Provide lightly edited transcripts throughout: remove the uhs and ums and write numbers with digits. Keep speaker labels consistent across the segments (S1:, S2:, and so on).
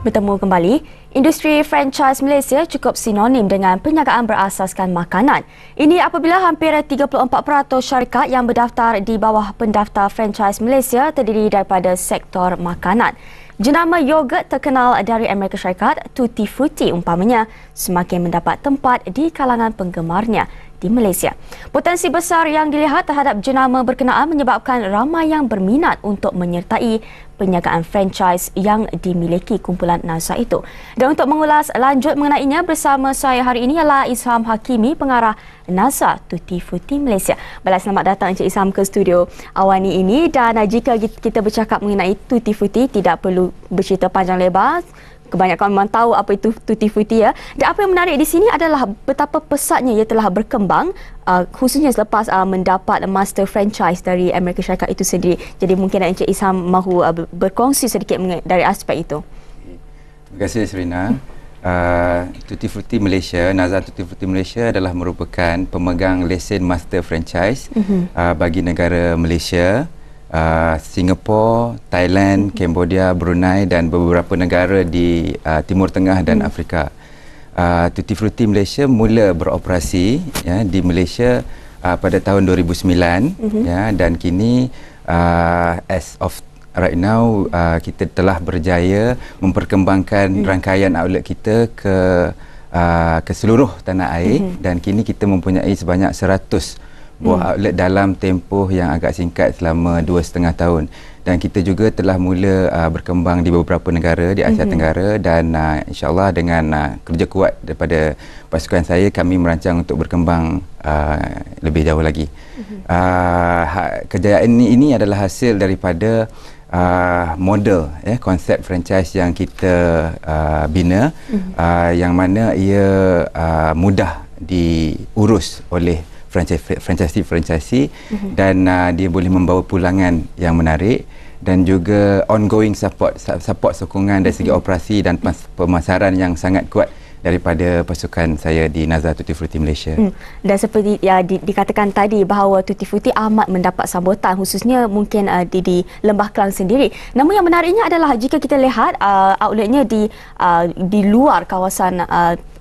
S1: Bertemu kembali, industri franchise Malaysia cukup sinonim dengan perniagaan berasaskan makanan. Ini apabila hampir 34% syarikat yang berdaftar di bawah pendaftar franchise Malaysia terdiri daripada sektor makanan. Jenama yogurt terkenal dari Amerika Syarikat, Tutti Frutti umpamanya, semakin mendapat tempat di kalangan penggemarnya di Malaysia. Potensi besar yang dilihat terhadap jenama berkenaan menyebabkan ramai yang berminat untuk menyertai perniagaan franchise yang dimiliki kumpulan NASA itu. Dan untuk mengulas lanjut mengenainya bersama saya hari ini ialah Isham Hakimi, pengarah NASA Tutti Frutti Malaysia. Baiklah, selamat datang Encik Isham ke studio Awani ini. Dan jika kita bercakap mengenai Tutti Frutti, tidak perlu bercerita panjang lebar. Kebanyakan memang tahu apa itu Tutti Frutti ya. Dan apa yang menarik di sini adalah betapa pesatnya ia telah berkembang khususnya selepas mendapat master franchise dari Amerika Syarikat itu sendiri. Jadi mungkin Encik Isham mahu berkongsi sedikit dari aspek itu.
S2: Terima kasih Serina. Tutti Frutti Malaysia, NASA Tutti Frutti Malaysia adalah merupakan pemegang lesen master franchise bagi negara Malaysia, Singapura, Thailand, Cambodia, Brunei dan beberapa negara di Timur Tengah dan Afrika. Tutti Frutti Malaysia mula beroperasi ya, di Malaysia pada tahun 2009 ya, dan kini as of right now kita telah berjaya memperkembangkan rangkaian outlet kita ke seluruh tanah air dan kini kita mempunyai sebanyak 100 buah outlet dalam tempoh yang agak singkat selama 2,5 tahun. Dan kita juga telah mula berkembang di beberapa negara di Asia Tenggara dan insyaAllah dengan kerja kuat daripada pasukan saya, kami merancang untuk berkembang lebih jauh lagi. Kejayaan ini adalah hasil daripada model konsep franchise yang kita bina, yang mana ia mudah diurus oleh franchisee dan dia boleh membawa pulangan yang menarik dan juga ongoing support sokongan dari segi operasi dan pemasaran yang sangat kuat daripada pasukan saya di NASA Tutti Frutti Malaysia.
S1: Dan seperti dikatakan tadi bahawa Tutti Frutti amat mendapat sambutan khususnya mungkin di Lembah Kelang sendiri. Namun yang menariknya adalah jika kita lihat outletnya di luar kawasan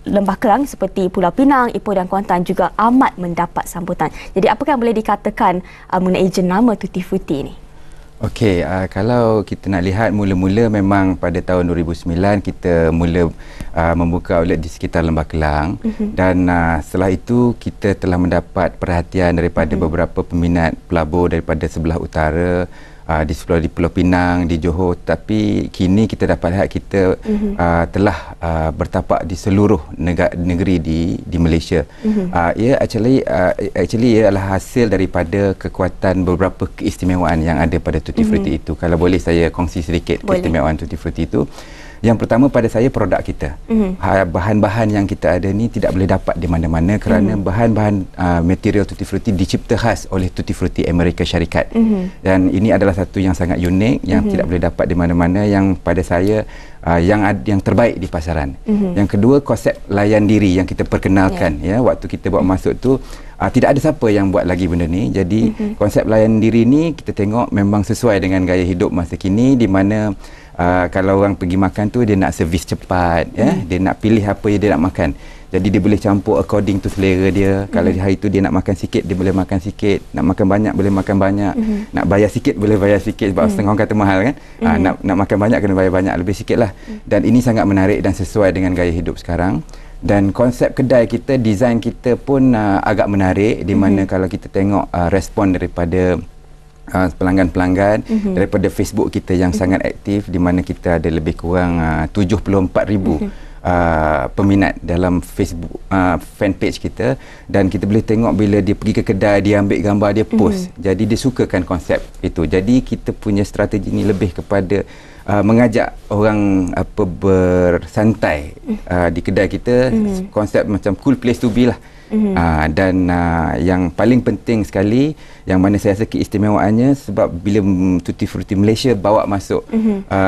S1: Lembah Kelang seperti Pulau Pinang, Ipoh dan Kuantan juga amat mendapat sambutan. Jadi apakah yang boleh dikatakan mengenai jenama Tutti Frutti ini?
S2: Okey, kalau kita nak lihat mula-mula memang pada tahun 2009 kita mula membuka outlet di sekitar Lembah Kelang dan setelah itu kita telah mendapat perhatian daripada beberapa peminat pelabur daripada sebelah utara, di Pulau Pinang, di Johor, tapi kini kita dapat lihat kita telah bertapak di seluruh negeri di Malaysia. Ia actually ia adalah hasil daripada kekuatan beberapa keistimewaan yang ada pada Tutti Frutti itu. Kalau boleh saya kongsi sedikit keistimewaan Tutti Frutti itu. Yang pertama pada saya produk kita. Bahan-bahan yang kita ada ni tidak boleh dapat di mana-mana kerana bahan-bahan material Tutti Frutti dicipta khas oleh Tutti Frutti Amerika Syarikat. Dan ini adalah satu yang sangat unik yang tidak boleh dapat di mana-mana, yang pada saya yang terbaik di pasaran. Yang kedua, konsep layan diri yang kita perkenalkan ya waktu kita buat masuk tu, tidak ada siapa yang buat lagi benda ni. Jadi konsep layan diri ni kita tengok memang sesuai dengan gaya hidup masa kini, di mana kalau orang pergi makan tu dia nak servis cepat ya, dia nak pilih apa yang dia nak makan. Jadi dia boleh campur according to selera dia. Kalau hari tu dia nak makan sikit, dia boleh makan sikit. Nak makan banyak, boleh makan banyak. Nak bayar sikit, boleh bayar sikit. Sebab setengah orang kata mahal kan. Nak makan banyak, kena bayar banyak, lebih sikit lah. Dan ini sangat menarik dan sesuai dengan gaya hidup sekarang. Dan konsep kedai kita, design kita pun agak menarik, di mana kalau kita tengok respon daripada pelanggan-pelanggan daripada Facebook kita yang sangat aktif, di mana kita ada lebih kurang 74,000 peminat dalam Facebook fanpage kita, dan kita boleh tengok bila dia pergi ke kedai, dia ambil gambar, dia post. Jadi dia sukakan konsep itu. Jadi kita punya strategi ni lebih kepada mengajak orang bersantai di kedai kita, konsep macam cool place to be lah. Dan yang paling penting sekali, yang mana saya rasa keistimewaannya, sebab bila Tutti Frutti Malaysia bawa masuk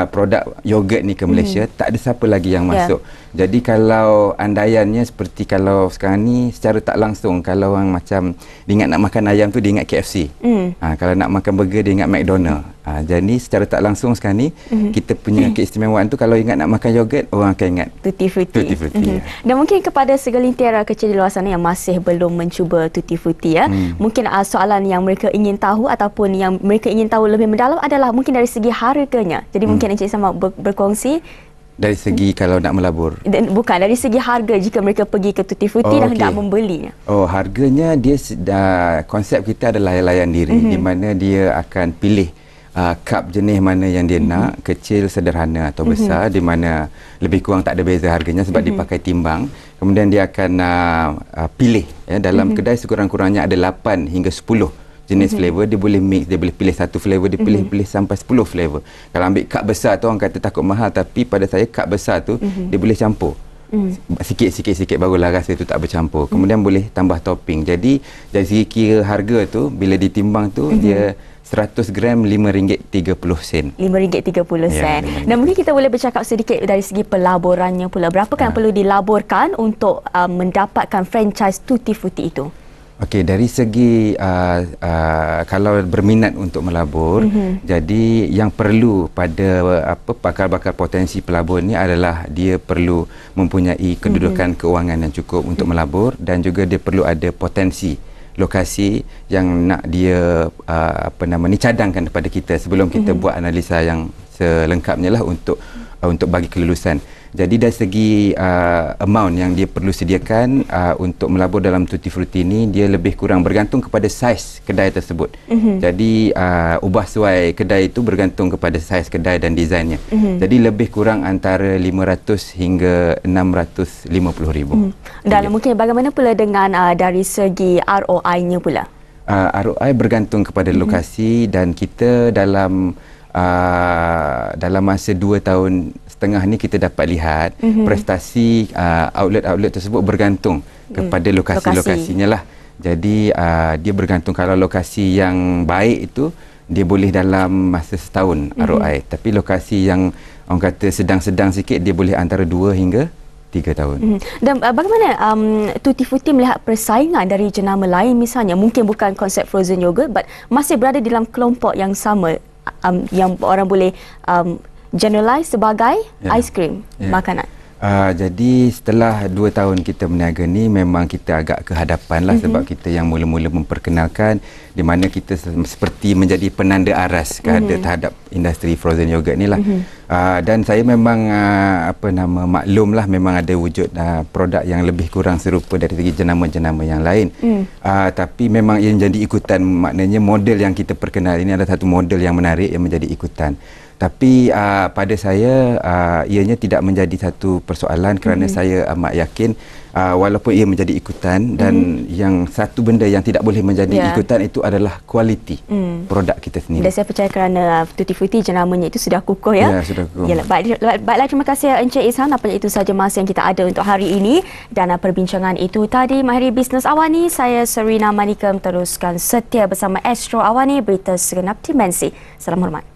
S2: produk yogurt ni ke Malaysia, tak ada siapa lagi yang masuk. Jadi kalau andaiannya seperti kalau sekarang ni secara tak langsung, kalau orang macam dia ingat nak makan ayam tu, dia ingat KFC. Kalau nak makan burger, dia ingat McDonald. Jadi secara tak langsung sekarang ni kita punya keistimewaan tu, kalau ingat nak makan yogurt, orang akan ingat
S1: Tutti Frutti.
S2: Tutti Frutti.
S1: Dan mungkin kepada segelintir kecil di luar sana yang masih belum mencuba Tutti Frutti, mungkin soalan yang mereka ingin tahu ataupun yang mereka ingin tahu lebih mendalam adalah mungkin dari segi harganya. Jadi mungkin Encik Sama berkongsi
S2: dari segi kalau nak melabur.
S1: Bukan, dari segi harga jika mereka pergi ke Tutti Frutti dan hendak membelinya.
S2: Harganya dia konsep kita adalah layan diri, di mana dia akan pilih cup jenis mana yang dia nak, kecil, sederhana atau besar, di mana lebih kurang tak ada beza harganya sebab dipakai timbang. Kemudian dia akan pilih dalam kedai sekurang-kurangnya ada 8 hingga 10 jenis flavor. Dia boleh mix, dia boleh pilih satu flavor, dia pilih sampai 10 flavor. Kalau ambil cup besar tu orang kata takut mahal, tapi pada saya cup besar tu dia boleh campur. Sikit-sikit barulah rasa tu tak bercampur. Kemudian boleh tambah topping. Jadi dari segi kira harga tu, bila ditimbang tu dia 100 gram RM5.30.
S1: RM5.30. Dan mungkin kita boleh bercakap sedikit dari segi pelaburannya pula. Berapa yang perlu dilaburkan untuk mendapatkan franchise Tutti Frutti itu?
S2: Okey, dari segi kalau berminat untuk melabur, jadi yang perlu pada bakal potensi pelabur ni adalah dia perlu mempunyai kedudukan keuangan yang cukup untuk melabur, dan juga dia perlu ada potensi lokasi yang nak dia cadangkan kepada kita sebelum kita buat analisa yang selengkapnya lah untuk bagi kelulusan. Jadi dari segi amount yang dia perlu sediakan untuk melabur dalam Tutti Frutti ini, dia lebih kurang bergantung kepada saiz kedai tersebut. Jadi ubah suai kedai itu bergantung kepada saiz kedai dan desainnya. Jadi lebih kurang antara 500 hingga 650 ribu.
S1: Dan mungkin bagaimana pula dengan dari segi ROI-nya pula?
S2: ROI bergantung kepada lokasi, dan kita dalam masa 2 tahun setengah ni kita dapat lihat prestasi outlet-outlet tersebut bergantung kepada lokasi-lokasinya lah. Jadi dia bergantung, kalau lokasi yang baik itu dia boleh dalam masa setahun ROI, tapi lokasi yang orang kata sedang-sedang sikit dia boleh antara 2 hingga 3 tahun.
S1: Dan bagaimana Tutti Frutti melihat persaingan dari jenama lain, misalnya mungkin bukan konsep frozen yogurt, but masih berada dalam kelompok yang sama, yang orang boleh generalize sebagai aiskrim makanan.
S2: Jadi setelah 2 tahun kita berniaga ni, memang kita agak kehadapan lah, sebab kita yang mula-mula memperkenalkan, di mana kita seperti menjadi penanda aras terhadap industri frozen yogurt ni lah. Dan saya memang maklum lah, memang ada wujud produk yang lebih kurang serupa dari segi jenama-jenama yang lain. Tapi memang ia menjadi ikutan, maknanya model yang kita perkenal ini adalah satu model yang menarik yang menjadi ikutan. Tapi pada saya ianya tidak menjadi satu persoalan, kerana saya amat yakin walaupun ia menjadi ikutan, dan yang satu benda yang tidak boleh menjadi ikutan itu adalah kualiti produk kita sendiri. Dan
S1: saya percaya kerana Tutti Frutti jenamanya itu sudah kukuh ya.
S2: Ya, sudah kukuh.
S1: Baiklah, terima kasih Encik Ihsan. Nampaknya itu saja masa yang kita ada untuk hari ini, dan perbincangan itu tadi mengakhiri Bisnes Awani. Saya Serina Manikam, teruskan setia bersama Astro Awani, berita segenap dimensi. Salam hormat.